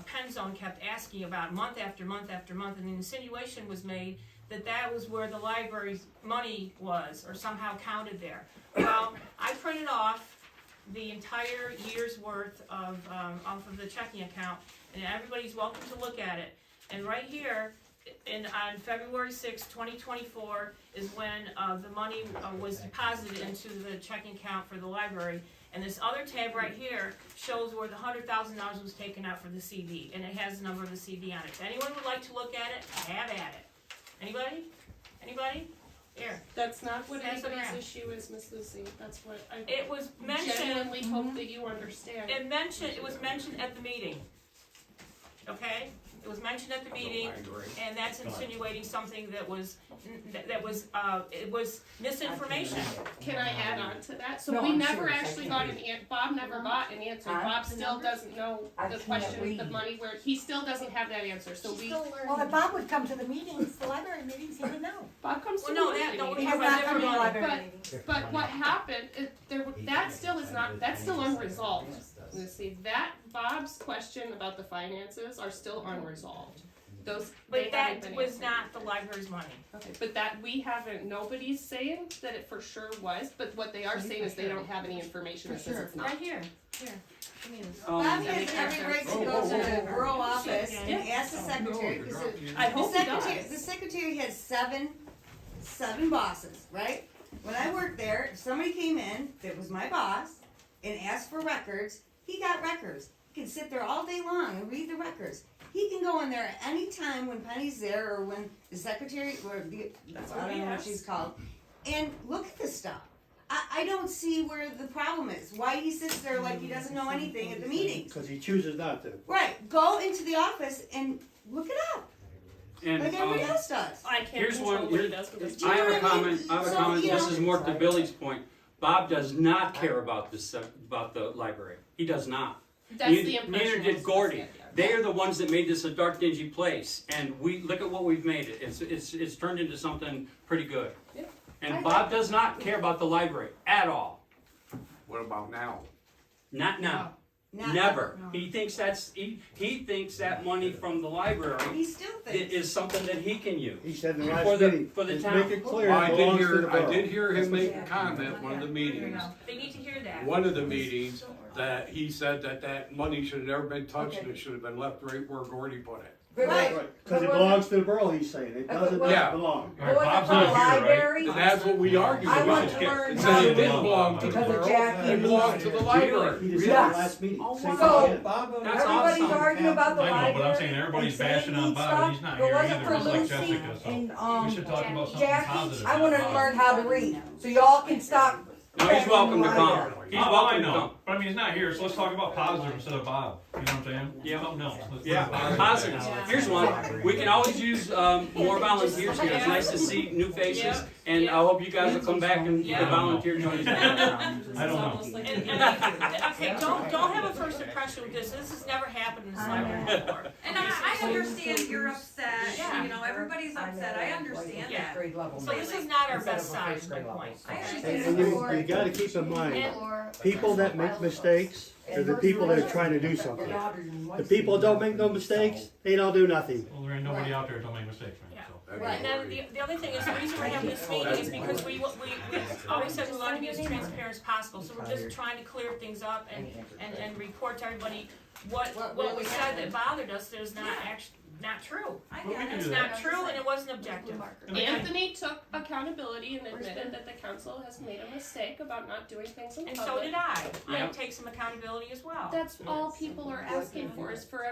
Penzone kept asking about month after month after month, and the insinuation was made that was where the library's money was, or somehow counted there. Well, I printed off the entire year's worth of, off of the checking account, and everybody's welcome to look at it. And right here, on February 6, 2024, is when the money was deposited into the checking account for the library. And this other tab right here shows where the $100,000 was taken out for the CD, and it has the number of the CD on it. If anyone would like to look at it, have at it. Anybody? Anybody? Here. That's not what Pass it anybody's around. issue is, Miss Lucy. That's what I It was mentioned. genuinely hope that you understand. It was mentioned at the meeting. Okay? It was mentioned at the meeting, and that's insinuating something that was it was misinformation. Can I add on to that? So No, we I'm never serious. I actually can't got read. Bob never got an answer. Huh? Bob still doesn't know I the can't question with the read. money where he still doesn't have that answer. So we Well, if Bob would come to the meetings, the library meetings, he would know. Bob comes to Well, no, the that- no, meeting. He does not come to the library meetings. But what happened, that still is not, that's still unresolved. Lucy, that Bob's question about the finances are still unresolved. Those, they But haven't that been was answered. not the library's money. Okay, but that, we haven't, nobody's saying that it for sure was, but what they are saying is they don't have any information that says it's not. Right here. Here. Give me this. Bob has every right to go to the borough office and ask the secretary, because I hope he does. the secretary has seven bosses, right? When I worked there, if somebody came in, that was my boss, and asked for records, he got records. He can sit there all day long and read the records. He can go in there at any time when Penny's there, or when the secretary, or the, I don't know what she's called, and look at this stuff. I don't see where the problem is. Why he sits there like he doesn't know anything at the meetings. Because he chooses not to. Right, go into the office and look it up, And, like everybody else does. I can't here's control one, what he does with his. you I know have a what I mean? comment, So, you this know- is more to Billy's point. Bob does not care about about the library. He does not. That's the impression. Neither I did was Gordy. gonna say, yeah. They are the ones that made this a dark, dingy place, and we, look at what we've made it. It's turned into something pretty good. Yeah. And Bob does not care about the library at all. What about now? Not now. Not Never. ever. He thinks he thinks that money from the library He still thinks. is something that he can use. He said in the For last the- meeting, for the let's town. make it clear, Well, it belongs to the borough. I did hear him make a comment at one of the Here we meetings. go. They need to hear that. One of the meetings, that he said that money should have never been touched and it should have been left right where Gordy put it. Right. Cause it belongs to the borough, he's saying, it doesn't Yeah. belong. All right, What was it Bob's for the not here, right? library? And that's what we argued I want about. to learn It how said to it didn't read belong to the because of borough, Jackie it and belonged to the library. He just said Yes. it last meeting. Oh, Same wow. thing again. That's Everybody's awesome. arguing about the I know, library. but I'm saying everybody's and saying bashing on neat Bob, stuff. and he's not If it here wasn't either, for just like Lucy Jessica, so and, we should talk about something Jackie, positive. I wanna about learn Bob. how to read, so y'all can stop. No, he's welcome to come. Library. He's Oh, I welcome to know, come. but I mean, he's not here, so let's talk about positive instead of Bob, you know what I'm saying? Yeah. Something else. Let's Yeah, put it positive. Here's one. We can always use more volunteers here. It's nice to see new faces, and I hope you guys will come back and volunteer join us. I don't know. Okay, don't have a first impression with this. This has never happened in this library before. And I understand you're upset, Yeah. you know, everybody's upset, I understand Yeah. that. Grade level. So this is not our best side, is my point. I And understand. you gotta keep in mind, people that make mistakes are the people that are trying to do something. The people that don't make no mistakes, they don't do nothing. Well, there ain't nobody out there that don't make mistakes, man, so. And then the other thing is, the reason we're having this meeting is because we always said we want to be as transparent as possible, so we're just trying to clear things up and report to everybody what we said that bothered us, there's not true. I Well, we get can it. It's do not true and it wasn't objective. Anthony took accountability and admitted that the council has made a mistake about not doing things in And public. so did I. I Yeah. take some accountability as well. That's all people are asking for, is for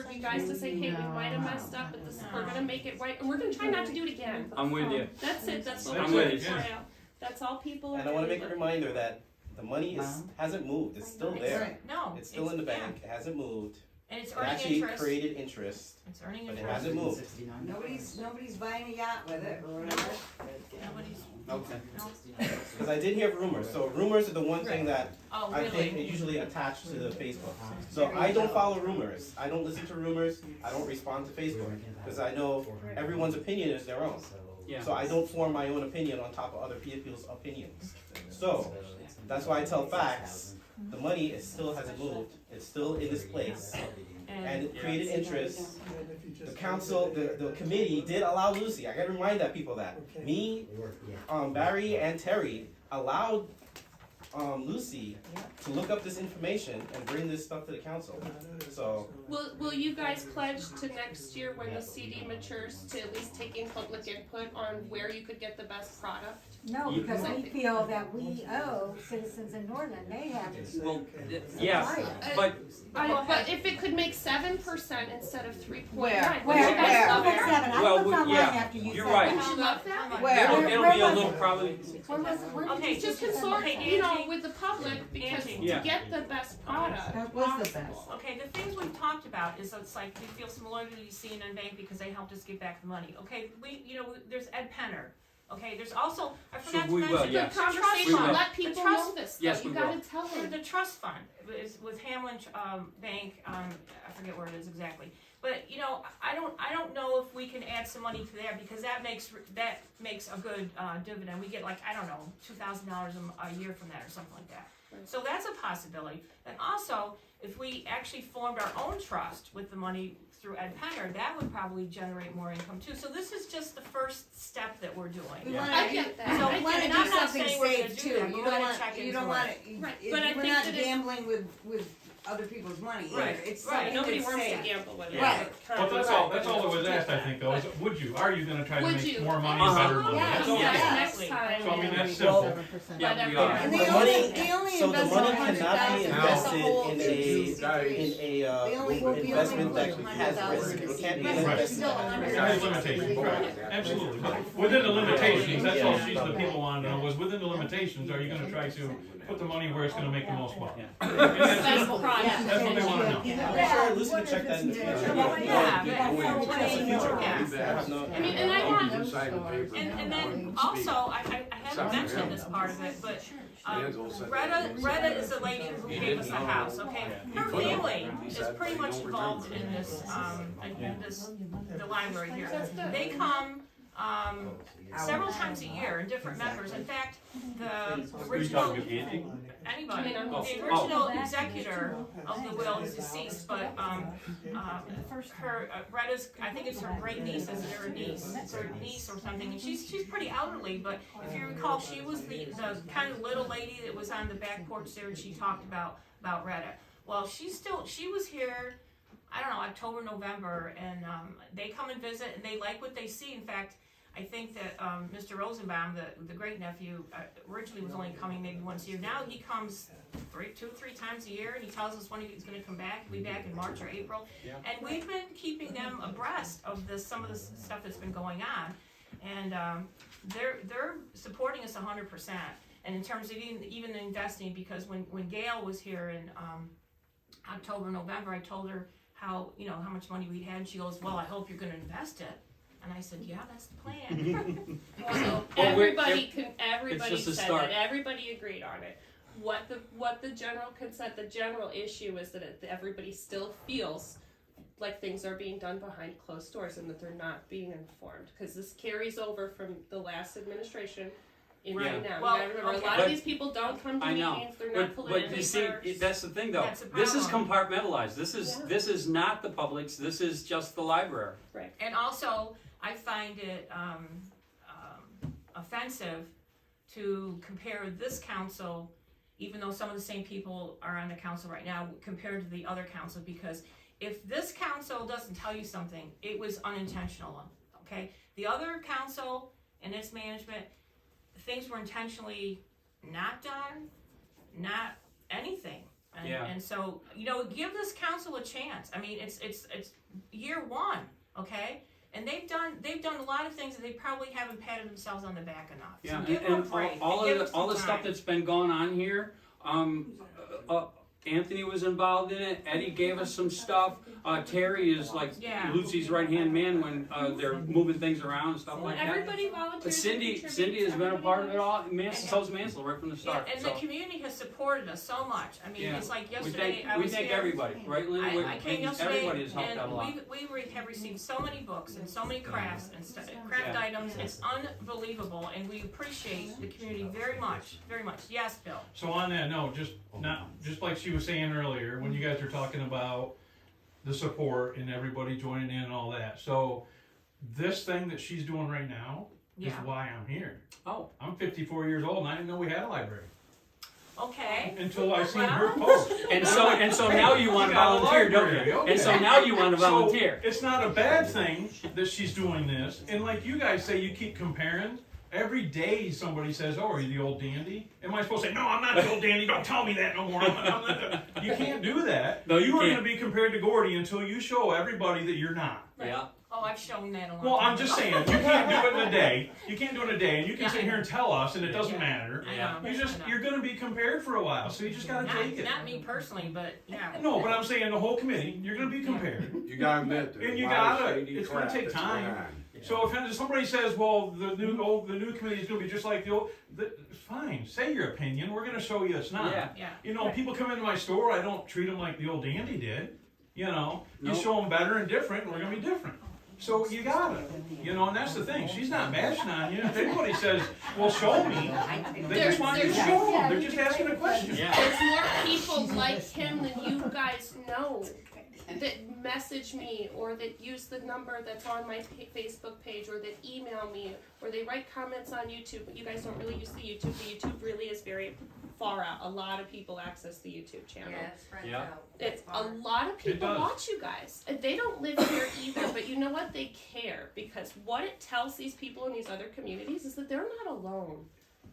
you guys to say, hey, we might have messed up, but we're gonna make it right, and we're gonna try not to do it again. I'm with you. That's it, that's what I'm we're with doing you. for you. That's all people are And I wanna doing. make a reminder that the money hasn't moved, it's still there. No. It's still in the bank, it hasn't moved. And it's It earning actually interest. created interest, It's earning but it interest. hasn't moved. Nobody's buying a yacht with it or whatever. Nobody's, Okay. no. Cause I did hear rumors, so rumors are the one thing that Oh, I think are really? usually attached to the Facebook. So I don't follow rumors, I don't listen to rumors, I don't respond to Facebook, cause I know everyone's opinion is their own. Yeah. So I don't form my own opinion on top of other people's opinions. So, that's why I tell facts, the money still hasn't moved, it's still in this place, and it created interest. The council, the committee did allow Lucy, I gotta remind that people that. Me, Barry and Terry allowed Lucy to look up this information and bring this stuff to the council. So, Will you guys pledge to next year when the CD matures to at least taking public input on where you could get the best product? No, because we feel that we owe citizens in Northern, they have. Well, yeah, but But if it could make 7% instead of 3.9, Where? would you guys Where? love Put that? seven, I Well, looked online yeah, after you said you're that. right. Would you love that? Where? it'll be a was little it? probably. Where was it? Where did Okay, you Just get consort, that? you know, with the public, because Yeah. to get the best product That was the possible. Okay, the things we've talked about is it's like we feel some loyalty to CNN Bank because they helped us get back the money. Okay, there's Ed Penner. Okay, there's also, I forgot to we will, mention, yeah. Good the trust conversation, We will. fund. let The people trust- know this, Yes, stuff. You we gotta will. tell them. The trust fund is with Hamlin Bank, I forget where it is exactly. But, I don't know if we can add some money to there because that makes a good dividend. We get $2,000 a year from that or something like that. So that's a possibility. And also, if we actually formed our own trust with the money through Ed Penner, that would probably generate more income too. So this is just the first step that we're doing. We I get that. So, I You wanna and do I'm not something saying we're gonna safe do too, that, you we're don't gonna want, check you into don't it. want, Right, but I we're think not that it- gambling with other people's money either, Right, it's right, something nobody that's wants to safe. gamble with it. Right. Well, that's all that was asked, I think, though, is are you gonna try to Would make you? more money and better money? Yeah. That's all. Yeah. Next time. So I mean, that's Well, simple. Yeah, we Whatever. are. And The they money- only so the invest money 100,000, cannot be that's the invested whole in They only will be investment able that to has risk. It can't be Right. invested. Still There's limitations, right, absolutely, but within the limitations, that's all the people wanted to know, was within the limitations, are you gonna try to put the money where it's gonna make the most money? And that's Best simple. product. That's what they wanna know. I'm sure Lucy can check that in the future. I mean, and I want, and then also, I haven't mentioned this part of it, but Retta is a lady who gave us a house, okay? Her family is pretty much involved in this, the library here. They come, several times a year, in different members. In fact, the original, anybody, the original executor of the will is deceased, but, Retta's, I think it's her great niece, is it her niece? It's her niece or something, and she's pretty elderly, but if you recall, she was the kind of little lady that was on the back porch there and she talked about Retta. Well, she was here, I don't know, October, November, and they come and visit, and they like what they see. In fact, I think that Mr. Rosenbaum, the great nephew, originally was only coming maybe once a year. Now he comes 3 times a year, and he tells us when he's going to come back. He'll be back in March or April. Yeah. And we've been keeping them abreast of some of the stuff that's been going on, and they're supporting us 100%. And in terms of even investing, because when Gail was here in October, November, I told her how much money we had, and she goes, "Well, I hope you're going to invest it." And I said, "Yeah, that's the plan." So everybody said that, everybody agreed on it. What the general consent, the general issue is that everybody still feels like things are being done behind closed doors and that they're not being informed, because this carries over from the last administration in right now. Well, you gotta remember, okay. a lot of these people don't come to meetings, they're not politically But you see, versed. that's the thing though. That's the This is problem. compartmentalized. This is not the public's. This is just the library. Right. And also, I find it offensive to compare this council, even though some of the same people are on the council right now, compared to the other council, because if this council doesn't tell you something, it was unintentional, okay? The other council and its management, things were intentionally not done, not anything. And, Yeah. and so, give this council a chance. I mean, it's year one, okay? And they've done a lot of things that they probably haven't patted themselves on the back enough. Yeah, So give them a and break. all Give them the some stuff time. that's been going on here. Anthony was involved in it. Eddie gave us some stuff. Terry is like Yeah. Lucy's right-hand man when they're moving things around and stuff like that. Everybody volunteers. But Cindy and has contributes, been a part of it all. everybody So's Mansell right from the Yeah, start. and So, the community has supported us so much. I mean, yeah. it's like we yesterday thank, I we was thank here. everybody, right, Lynn? I came yesterday, Everybody has helped out a lot. and we have received so many books and so many crafts and craft Yeah. items. It's unbelievable, and we appreciate the community very much, very much. Yes, Bill. So on that note, just like she was saying earlier, when you guys are talking about the support and everybody joining in and all that. So this thing that she's doing right now is Yeah. why I'm here. Oh. I'm 54 years old and I didn't know we had a library Okay. until I seen Well. her post. And so now you want to We got a volunteer, don't library, you? okay. And so now you want to volunteer. So it's not a bad thing that she's doing this. And like you guys say, you keep comparing. Every day somebody says, "Oh, are you the old dandy?" Am I supposed to say, "No, I'm not the old dandy. Don't tell me that no more." I'm not the... You can't do that. No, you are going can't. to be compared to Gordy until you show everybody that you're not. Yeah. Oh, I've shown that a lot. Well, I'm just saying, you can't do it in a day. You can't do it in a day, and you can Yeah, sit I here know. and tell us, and it doesn't matter. I know. You're going to be compared for a while, so you just got to take it. Not me personally, but yeah. No, but I'm saying the whole committee, you're going to be compared. You gotta admit, there's And you a lot of gotta, shady it's gonna crap take that's going time. on. So if somebody says, "Well, the new committee is going to be just like the old," fine, say your opinion. We're going to show you it's not. Yeah. Yeah. You know, people come into my store, I don't treat them like the old dandy did. You know, you Nope. show them better and different, and we're going to be different. So you gotta, and that's the thing. She's not bashing on you. If anybody says, "Well, show me," they just want you to show them. They're just asking a question. Yeah. There's more people like him than you guys know that message me or that use the number that's on my Facebook page or that email me or they write comments on YouTube. But you guys don't really use the YouTube. The YouTube really is very far out. A lot of people access the YouTube channel. Yeah. It's a lot of people does. watch you guys. And they don't live here either, but you know what? They care because what it tells these people in these other communities is that they're not alone.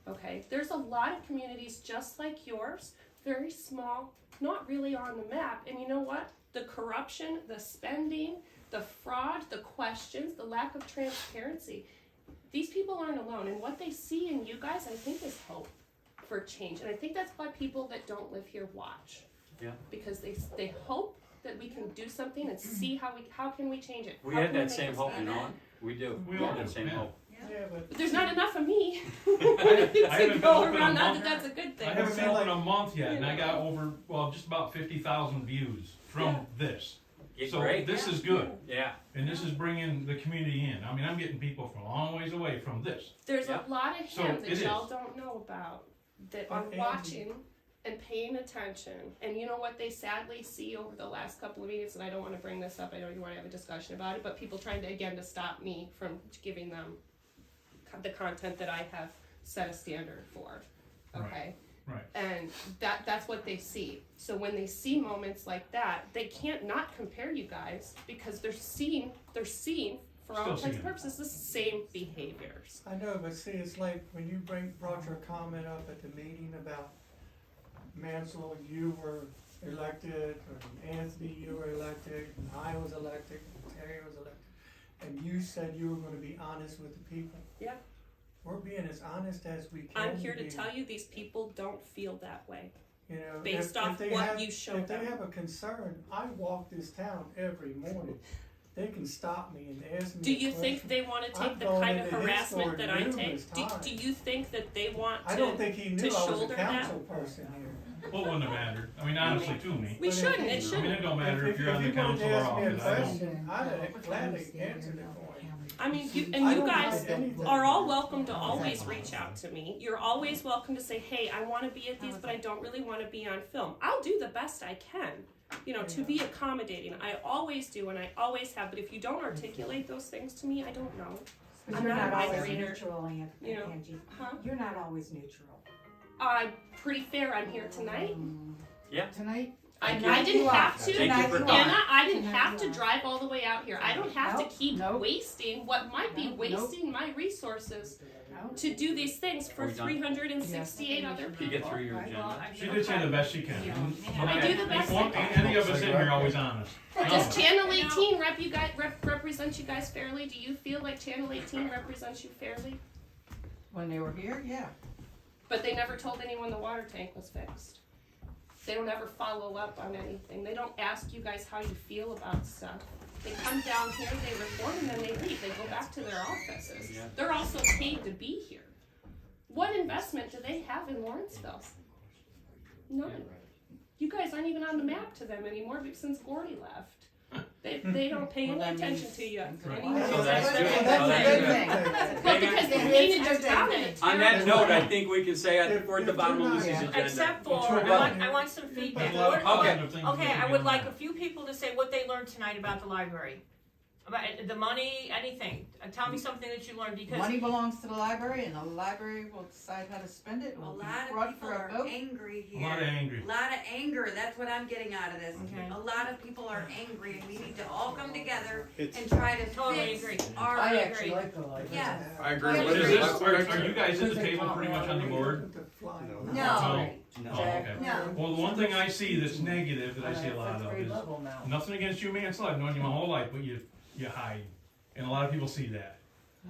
Okay? There's a lot of communities just like yours, very small, not really on the map. And you know what? The corruption, the spending, the fraud, the questions, the lack of transparency. These people aren't alone. And what they see in you guys, I think, is hope for change. And I think that's why people that don't live here watch. Yeah. Because they hope that we can do something and see how can we change it. We How had can that make same this hope, better? you know. We do. We We all had that do, same yeah. hope. But there's not enough of me I to haven't go been open around. a Not month. that that's a good thing. I haven't been So- open a month yet, and I got over, just about 50,000 views from this. Yeah, So great. this is good, Yeah. and this is bringing the community in. I mean, I'm getting people from a long ways away from this. There's Yep. a lot of So him it that is. y'all don't know about that are watching and paying attention. And you know what they sadly see over the last couple of meetings, and I don't want to bring this up, I know you want to have a discussion about it, but people trying to stop me from giving them the content that I have set a standard for. Okay? Right. And that's what they see. So when they see moments like that, they can't not compare you guys because they're seeing for all intents and purposes the same behaviors. I know, but see, it's like when you brought your comment up at the meeting about Mansell, you were elected, or Anthony, you were elected, and I was elected, and Terry was elected, and you said you were gonna be honest with the people. Yep. We're being as honest as we can. I'm here to tell you these people don't feel that way. You know, based off what you showed If they them. have a concern, I walk this town every morning. They can stop me and ask me. Do you a think question. they want to take I've the gone kind of into his harassment store that I take? numerous Do times. you think that they want to, I don't think he knew to I was shoulder a that? council person here. Well, it wouldn't have mattered. I mean, honestly, to me. We shouldn't, it I mean, shouldn't. it don't matter if you're on the you wanted council to or ask me a off. I don't. question, I'd have gladly answered it for you. I mean, you I don't guys hide anything. are all welcome to always reach out to me. You're always welcome to say, hey, I want to be at these, but I don't really want to be on film. I'll do the best I can, you know, to be accommodating. I always do, and I always have. But if you don't articulate those things to me, I don't know. But I'm you're not not a always mind reader. neutral, You know, Angie. huh? You're not always neutral. I'm pretty fair. I'm here tonight. Yeah. Tonight? I Tonight didn't you have are. to. Thank you for coming. Anna, I didn't Tonight have you to are. drive all the way out here. I don't have Nope. to keep Nope. wasting what might be Nope. wasting my resources No? to do these things for Are we done? 368 other You people. get through your Right. agenda. She did say the best she can. I do the best I can. Ain't any of us in here always honest. Does Channel 18 represent you guys fairly? Do you feel like Channel 18 represents you fairly? When they were here, yeah. But they never told anyone the water tank was fixed. They don't ever follow up on anything. They don't ask you guys how you feel about stuff. They come down here, they report, and then they leave. They go back to their offices. Yeah. They're also paid to be here. What investment do they have in Lawrenceville? None. You guys aren't even on the map to them anymore because since Gordy left. They don't pay any attention to you anymore. So that's good. That's So a that's good good. thing. Well, because they painted your town in a On that terrible note, I light. think we can say we're at the bottom of Lucy's agenda. Except for, I want some feedback. There's a lot of things Okay, that I we would don't like know. a few people to say what they learned tonight about the library. About the money, anything. Tell me something that you learned because. Money belongs to the library and the library will decide how to spend it. It A will be lot of brought people for a are vote. angry A here. lot of angry. A lot of anger, that's what I'm getting out of this. Okay. A lot of people are angry and we need to all come together It's- and try to Totally fix agree. our. I actually like the library. Yes. I agree. Yeah, What Is is this, it? are you guys at the table pretty much on the board? No. No. Oh, okay. No. Well, the one thing I see that's negative that I see a lot That's of grade is level now. nothing against you, Mansell. I've known you my whole life, but you hide, and a lot of people see that.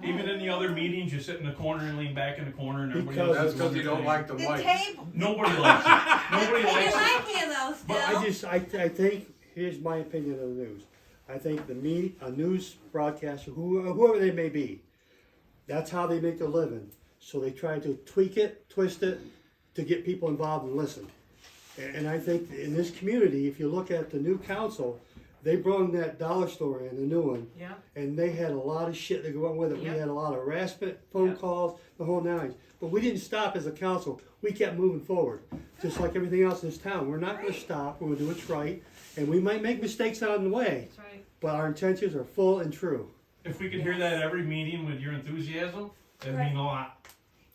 Even in the other meetings, you sit in the corner and lean back in the corner, and everybody else That's is doing because you their don't thing. like the The mic. table. Nobody likes it. Nobody They likes it. like you though, But still. I think, here's my opinion of the news. I think a news broadcaster, whoever they may be, that's how they make their living. So they try to tweak it, twist it, to get people involved and listen. And I think in this community, if you look at the new council, they brought that dollar store in, the new one, Yeah. and they had a lot of shit that go on with it. Yep. We had a lot of harassment, phone Yep. calls, the whole nine. But we didn't stop as a council. We kept moving forward, just like everything else in this town. We're not going to stop. We're going to do what's right, and we might make mistakes on the way, That's right. but our intentions are full and true. If we could hear that at every meeting with your enthusiasm, that'd mean a lot.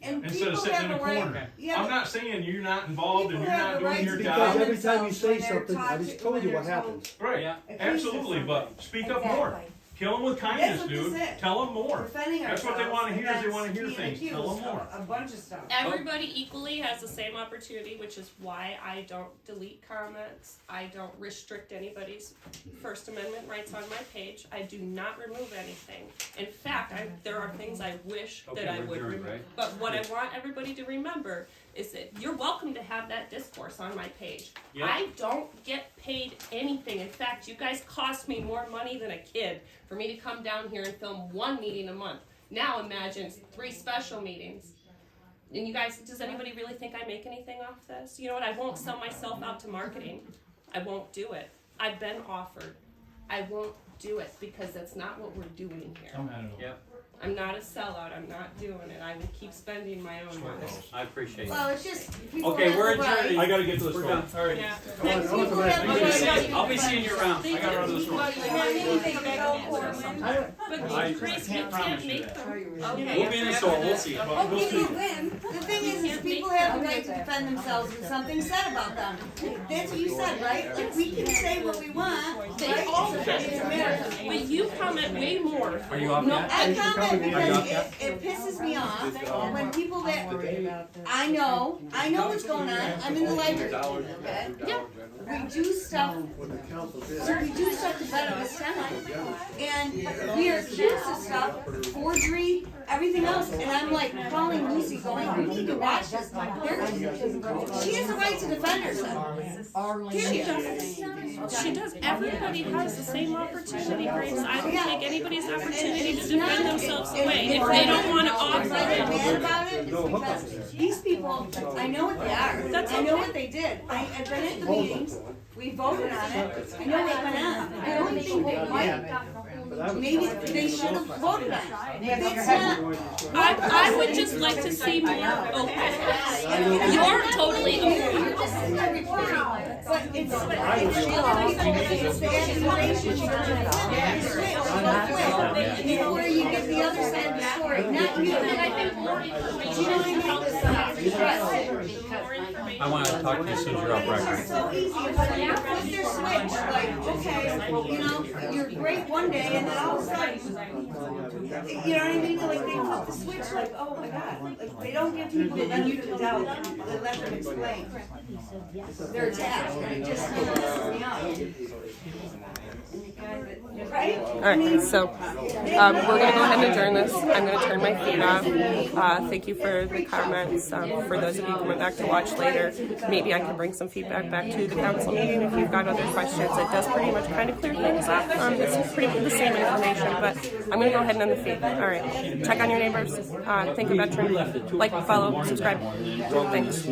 And Instead of people sitting have in the a right. corner. Yeah, I'm not saying you're not involved and People you're have not the doing right your to job. Because defend every time you themselves say when they're something, I taught just to- told when you they're what told- happens. Right, If you say absolutely, but something. speak up more. Exactly. Kill them with That's kindness, what this dude. is. Tell them more. Defending That's what they ourselves want to hear. Is they against want to hear being things. Tell accused them more. of a bunch of stuff. Everybody equally has the same opportunity, which is why I don't delete comments. I don't restrict anybody's First Amendment rights on my page. I do not remove anything. In fact, there are things I wish Okay, that I we're would adjourned, remove. right? But what I want everybody to remember is that you're welcome to have that discourse on my page. Yeah. I don't get paid anything. In fact, you guys cost me more money than a kid for me to come down here and film one meeting a month. Now imagine 3 special meetings. And you guys, does anybody really think I make anything off this? You know what? I won't sell myself out to marketing. I won't do it. I've been offered. I won't do it because that's not what we're doing here. I'm out of it. Yep. I'm not a sellout, I'm not doing it, I will keep spending my own money. I appreciate it. Well, it's just, people Okay, have we're the right. adjourned. I gotta get to this We're phone. done. All right. Yeah. People have the right. I'll be seeing you around. I gotta run to the store. But Chris, you can't make them. We'll be in the store, we'll see you. The thing is people have the right to defend themselves when something's said about them. That's what you said, right? Like, we can say what we want, They right? all It's America. But you comment way more. Are you off No, yet? I comment Are you because off yet? it pisses me off when people that, I know what's going on, I'm in the library, okay? We do stuff, to better this town, and we are accused of stuff, forgery, everything else, and I'm like calling Lucy going, we need to watch this. She has a right to defend herself. Period. She does. Everybody has the same opportunity, Grace. I don't take anybody's opportunity to defend themselves away if they don't want to offer I'm it. mad about it is because these people, I know what they are. I know what they did. I've been at the meetings, we voted on it, I know what went on. I only think they might, maybe they should have voted on it. It's not, I would just like to see more openness. You're totally open. but it's the accusation. Before you get the other side of the story, not you. And I think more information helps us. More information. I wanna talk to you as soon as you're off record. It's so easy, but when you flip their switch, like, okay, you know, you're great one day, and then all of a sudden, you know what I mean? Like, they flip the switch, like, oh my God, like, they don't give people the benefit of doubt, they let them explain. They're attacked, and it just pisses me off. Right? Alright, so we're gonna go ahead and adjourn this. I'm gonna turn my feed off. Thank you for the comments. For those of you coming back to watch later, maybe I can bring some feedback back to the council meeting if you've got other questions. It does pretty much kind of clear things up. It's pretty much the same information, but I'm gonna go ahead and end the feed. Alright, check on your neighbors. Thank a veteran. Like, follow, subscribe. Thanks.